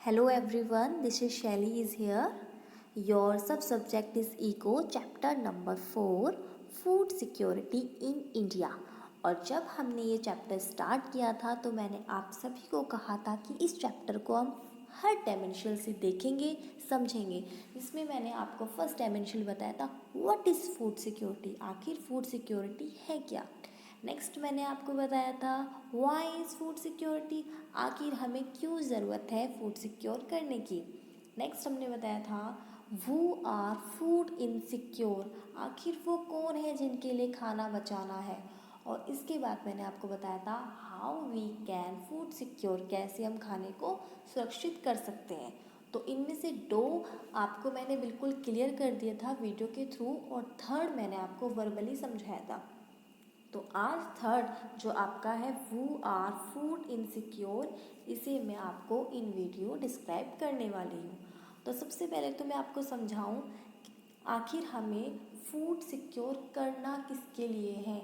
Hello everyone, this is Shelly is here. Your sub-subject is Eco, chapter number 4, Food Security in India. और जब हमने ये chapter start किया था तो मैंने आप सभी को कहा था कि इस चैप्टर को हम हर डायमेंशन से देखेंगे, समझेंगे। इसमें मैंने आपको फर्स्ट डायमेंशन बताया था व्हाट इज़ फूड सिक्योरिटी, आखिर फूड सिक्योरिटी है क्या। नेक्स्ट मैंने आपको बताया था व्हाई इज़ फूड सिक्योरिटी, आखिर हमें क्यों ज़रूरत है फूड सिक्योर करने की। नेक्स्ट हमने बताया था हु आर फूड इनसिक्योर, आखिर वो कौन है जिनके लिए खाना बचाना है। और इसके बाद मैंने आपको बताया था how we can food secure, कैसे हम खाने को सुरक्षित कर सकते हैं। तो इनमें से दो आपको मैंने बिल्कुल क्लियर कर दिया था वीडियो के थ्रू, और थर्ड मैंने आपको वर्बली समझाया था। तो आज थर्ड जो आपका है हु आर फूड इनसिक्योर, इसे मैं आपको इन वीडियो डिस्क्राइब करने वाली हूँ। तो सबसे पहले तो मैं आपको समझाऊँ आखिर हमें फूड सिक्योर करना किसके लिए है।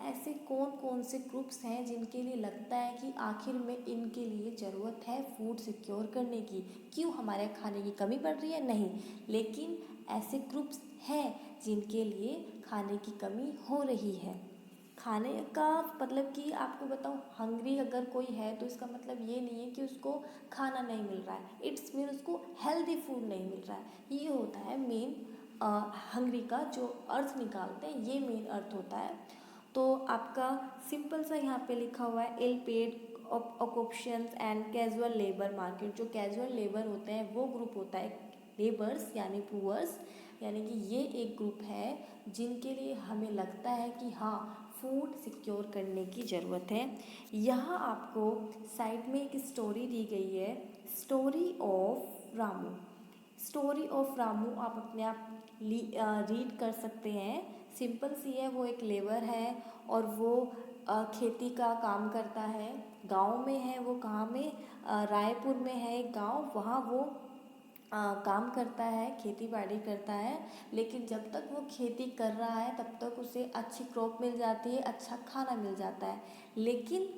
ऐसे कौन कौन से ग्रुप्स हैं जिनके लिए लगता है कि आखिर में इनके लिए ज़रूरत है फूड सिक्योर करने की। क्यों, हमारे खाने की कमी पड़ रही है? नहीं, लेकिन ऐसे ग्रुप्स हैं जिनके लिए खाने की कमी हो रही है। खाने का मतलब कि आपको बताऊँ, हंग्री अगर कोई है तो इसका मतलब ये नहीं है कि उसको खाना नहीं मिल रहा है, इट्स मीन उसको हेल्दी फूड नहीं मिल रहा है। ये होता है मेन हंग्री का जो अर्थ निकालते हैं, ये मेन अर्थ होता है। तो आपका सिंपल सा यहाँ पे लिखा हुआ है ill paid occupations and casual labour market. जो कैजुअल लेबर होते हैं वो ग्रुप होता है लेबर्स यानी पुअर्स, यानी कि ये एक ग्रुप है जिनके लिए हमें लगता है कि हाँ फूड सिक्योर करने की ज़रूरत है। यहाँ आपको साइड में एक स्टोरी दी गई है, story of Ramu. Story of Ramu आप अपने आप रीड कर सकते हैं। सिंपल सी है, वो एक लेबर है और वो खेती का काम करता है। गांव में है वो, कहाँ में, रायपुर में है एक गांव, वहाँ वो काम करता है, खेती बाड़ी करता है। लेकिन जब तक वो खेती कर रहा है तब तक उसे अच्छी क्रॉप मिल जाती है, अच्छा खाना मिल जाता है। लेकिन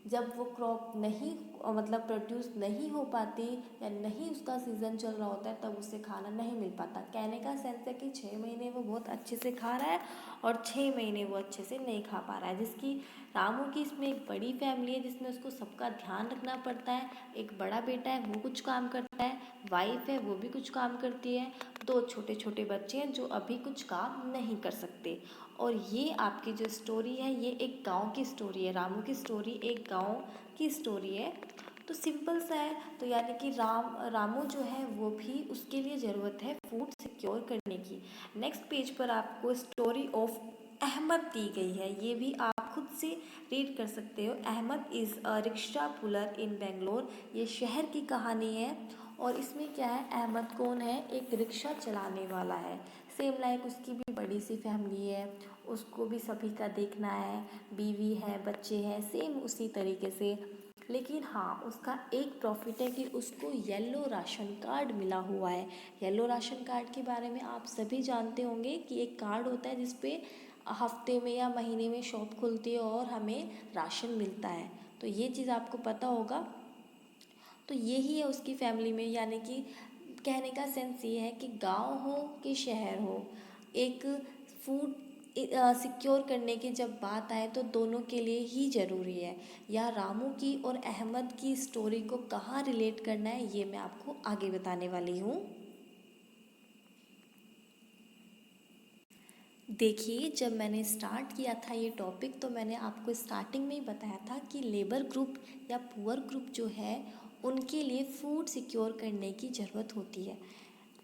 जब वो क्रॉप नहीं मतलब प्रोड्यूस नहीं हो पाती या नहीं उसका सीज़न चल रहा होता है, तब उसे खाना नहीं मिल पाता। कहने का सेंस है कि 6 महीने वो बहुत अच्छे से खा रहा है और 6 महीने वो अच्छे से नहीं खा पा रहा है। जिसकी रामू की इसमें एक बड़ी फैमिली है जिसमें उसको सबका ध्यान रखना पड़ता है। एक बड़ा बेटा है वो कुछ काम करता है, वाइफ है वो भी कुछ काम करती है, 2 छोटे छोटे बच्चे हैं जो अभी कुछ काम नहीं कर सकते। और ये आपकी जो स्टोरी है ये एक गांव की स्टोरी है, रामू की स्टोरी एक गांव की स्टोरी है। तो सिंपल सा है, तो यानी कि रामू जो है वो भी, उसके लिए ज़रूरत है फूड सिक्योर करने की। नेक्स्ट पेज पर आपको स्टोरी ऑफ अहमद दी गई है, ये भी आप खुद से रीड कर सकते हो। Ahmed is a rickshaw puller in Bangalore, ये शहर की कहानी है। और इसमें क्या है, अहमद कौन है, एक रिक्शा चलाने वाला है। सेम लाइक उसकी भी बड़ी सी फैमिली है, उसको भी सभी का देखना है, बीवी है, बच्चे हैं, सेम उसी तरीके से। लेकिन हाँ, उसका एक प्रॉफिट है कि उसको येलो राशन कार्ड मिला हुआ है। येलो राशन कार्ड के बारे में आप सभी जानते होंगे कि एक कार्ड होता है जिस पे हफ्ते में या महीने में शॉप खुलती है और हमें राशन मिलता है। तो ये चीज़ आपको पता होगा। तो यही है उसकी फैमिली में, यानी कि कहने का सेंस ये है कि गांव हो कि शहर हो, एक फूड सिक्योर करने की जब बात आए तो दोनों के लिए ही ज़रूरी है। या रामू की और अहमद की स्टोरी को कहाँ रिलेट करना है ये मैं आपको आगे बताने वाली हूँ। देखिए, जब मैंने स्टार्ट किया था ये टॉपिक तो मैंने आपको स्टार्टिंग में ही बताया था कि लेबर ग्रुप या पुअर ग्रुप जो है उनके लिए फूड सिक्योर करने की ज़रूरत होती है।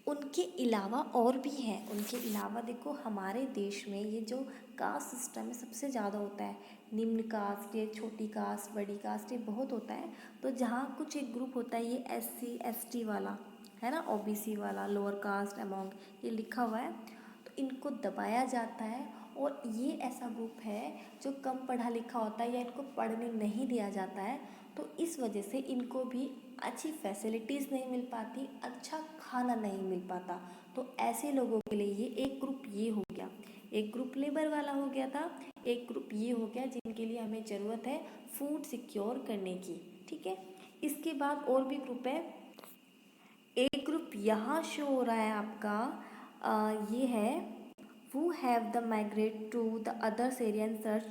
उनके अलावा और भी हैं, उनके अलावा देखो हमारे देश में ये जो कास्ट सिस्टम है सबसे ज़्यादा होता है। निम्न कास्ट, ये छोटी कास्ट, बड़ी कास्ट, ये बहुत होता है। तो जहाँ कुछ एक ग्रुप होता है ये SC ST वाला है ना, OBC वाला, लोअर कास्ट अमोंग, ये लिखा हुआ है। तो इनको दबाया जाता है। और ये ऐसा ग्रुप है जो कम पढ़ा लिखा होता है या इनको पढ़ने नहीं दिया जाता है, तो इस वजह से इनको भी अच्छी फैसिलिटीज़ नहीं मिल पाती, अच्छा खाना नहीं मिल पाता। तो ऐसे लोगों के लिए ये एक ग्रुप ये हो गया, एक ग्रुप लेबर वाला हो गया था, एक ग्रुप ये हो गया जिनके लिए हमें ज़रूरत है फूड सिक्योर करने की। ठीक है, इसके बाद और भी ग्रुप है एक ग्रुप यहाँ शो हो रहा है आपका, ये है who have the migrate to the other area in search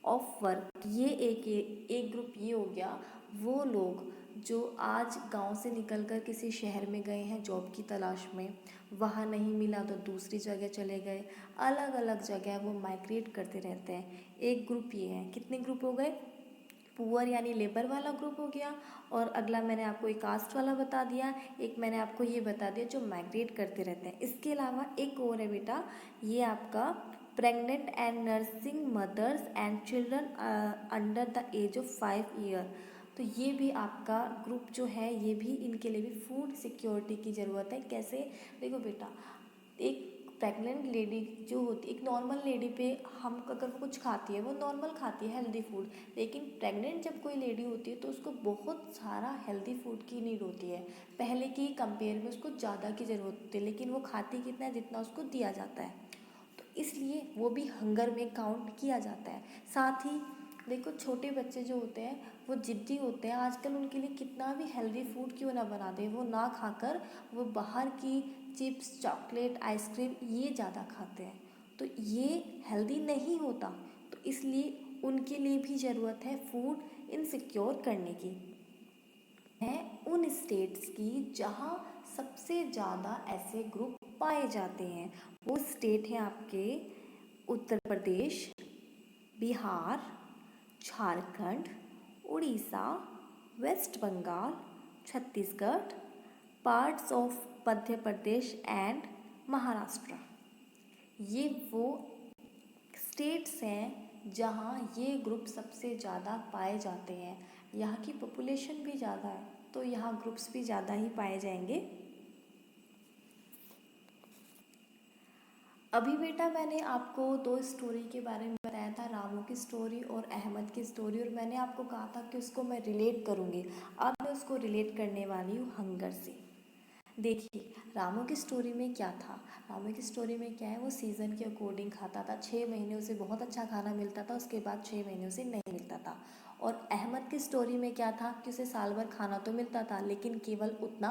of work. ये एक ग्रुप ये हो गया, वो लोग जो आज गांव से निकलकर किसी शहर में गए हैं जॉब की तलाश में, वहाँ नहीं मिला तो दूसरी जगह चले गए, अलग अलग जगह वो माइग्रेट करते रहते हैं। एक ग्रुप ये है। कितने ग्रुप हो गए? पुअर यानी लेबर वाला ग्रुप हो गया, और अगला मैंने आपको एक कास्ट वाला बता दिया, एक मैंने आपको ये बता दिया जो माइग्रेट करते रहते हैं। इसके अलावा एक और है बेटा, ये आपका pregnant and nursing mothers and children under the age of 5 year. तो ये भी आपका ग्रुप जो है, ये भी इनके लिए भी फूड सिक्योरिटी की ज़रूरत है। कैसे? देखो बेटा, एक प्रेग्नेंट लेडी जो होती है, एक नॉर्मल लेडी पे हम अगर वो कुछ खाती है, वो नॉर्मल खाती है हेल्दी फूड, लेकिन प्रेग्नेंट जब कोई लेडी होती है तो उसको बहुत सारा हेल्दी फूड की नीड होती है। पहले की कंपेयर में उसको ज़्यादा की ज़रूरत होती है, लेकिन वो खाती कितना है? जितना उसको दिया जाता है। तो इसलिए वो भी हंगर में काउंट किया जाता है। साथ ही देखो, छोटे बच्चे जो होते हैं वो ज़िद्दी होते हैं, आजकल उनके लिए कितना भी हेल्दी फूड क्यों ना बना दें, वो ना खाकर वो बाहर की चिप्स, चॉकलेट, आइसक्रीम ये ज़्यादा खाते हैं। तो ये हेल्दी नहीं होता, तो इसलिए उनके लिए भी ज़रूरत है फूड इनसिक्योर करने की। है उन स्टेट्स की जहाँ सबसे ज़्यादा ऐसे ग्रुप पाए जाते हैं। वो स्टेट हैं आपके Uttar Pradesh, Bihar, Jharkhand, Orissa, West Bengal, Chhattisgarh, parts of Madhya Pradesh and Maharashtra. ये वो स्टेट्स हैं जहाँ ये ग्रुप सबसे ज़्यादा पाए जाते हैं। यहाँ की पॉपुलेशन भी ज़्यादा है, तो यहाँ ग्रुप्स भी ज़्यादा ही पाए जाएंगे। अभी बेटा मैंने आपको 2 स्टोरी के बारे में बताया था, रामू की स्टोरी और अहमद की स्टोरी, और मैंने आपको कहा था कि उसको मैं रिलेट करूँगी। अब मैं उसको रिलेट करने वाली हूँ हंगर से। देखिए, रामू की स्टोरी में क्या था? रामू की स्टोरी में क्या है, वो सीज़न के अकॉर्डिंग खाता था। 6 महीने उसे बहुत अच्छा खाना मिलता था, उसके बाद 6 महीने उसे नहीं मिलता था। और अहमद की स्टोरी में क्या था कि उसे साल भर खाना तो मिलता था, लेकिन केवल उतना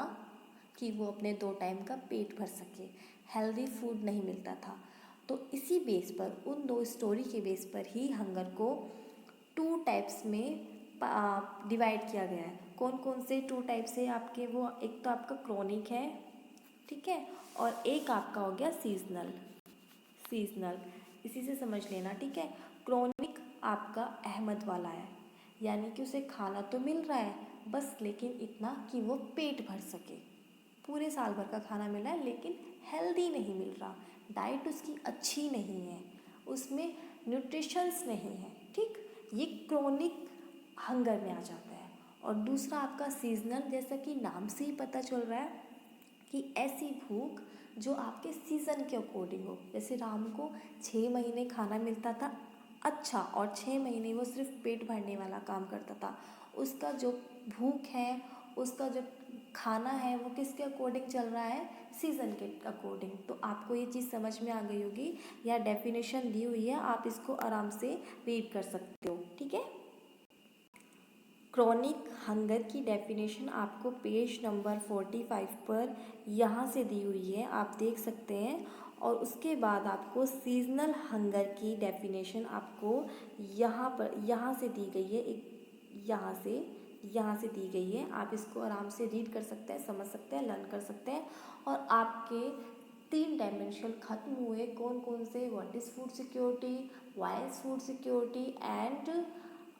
कि वो अपने 2 टाइम का पेट भर सके, हेल्दी फूड नहीं मिलता था। तो इसी बेस पर, उन 2 स्टोरी के बेस पर ही हंगर को 2 टाइप्स में डिवाइड किया गया है। कौन कौन से 2 टाइप्स है आपके? वो एक तो आपका क्रॉनिक है, ठीक है, और एक आपका हो गया सीजनल। सीजनल इसी से समझ लेना, ठीक है। क्रॉनिक आपका अहमद वाला है, यानी कि उसे खाना तो मिल रहा है बस, लेकिन इतना कि वो पेट भर सके। पूरे साल भर का खाना मिल रहा है लेकिन हेल्दी नहीं मिल रहा, डाइट उसकी अच्छी नहीं है, उसमें न्यूट्रिशंस नहीं है, ठीक। ये क्रॉनिक हंगर में आ जाता है। और दूसरा आपका सीजनल, जैसा कि नाम से ही पता चल रहा है कि ऐसी भूख जो आपके सीज़न के अकॉर्डिंग हो। जैसे राम को 6 महीने खाना मिलता था अच्छा, और 6 महीने वो सिर्फ पेट भरने वाला काम करता था। उसका जो भूख है, उसका जो खाना है, वो किसके अकॉर्डिंग चल रहा है? सीज़न के अकॉर्डिंग। तो आपको ये चीज़ समझ में आ गई होगी, या डेफिनेशन दी हुई है, आप इसको आराम से रीड कर सकते हो, ठीक है। क्रॉनिक हंगर की डेफिनेशन आपको पेज नंबर 45 पर यहाँ से दी हुई है, आप देख सकते हैं। और उसके बाद आपको सीजनल हंगर की डेफिनेशन आपको यहाँ से दी गई है, एक यहाँ से दी गई है। आप इसको आराम से रीड कर सकते हैं, समझ सकते हैं, लर्न कर सकते हैं। और आपके 3 डायमेंशन खत्म हुए। कौन कौन से? What is food security, why is food security, and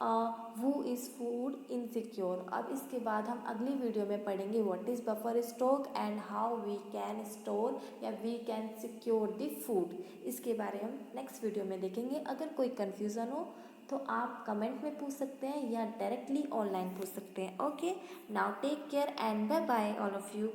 who is food insecure. अब इसके बाद हम अगली वीडियो में पढ़ेंगे what is buffer stock and how we can store या we can secure the food. इसके बारे हम नेक्स्ट वीडियो में देखेंगे। अगर कोई कन्फ्यूज़न हो तो आप कमेंट में पूछ सकते हैं या डायरेक्टली ऑनलाइन पूछ सकते हैं। Okay, now take care and bye bye all of you.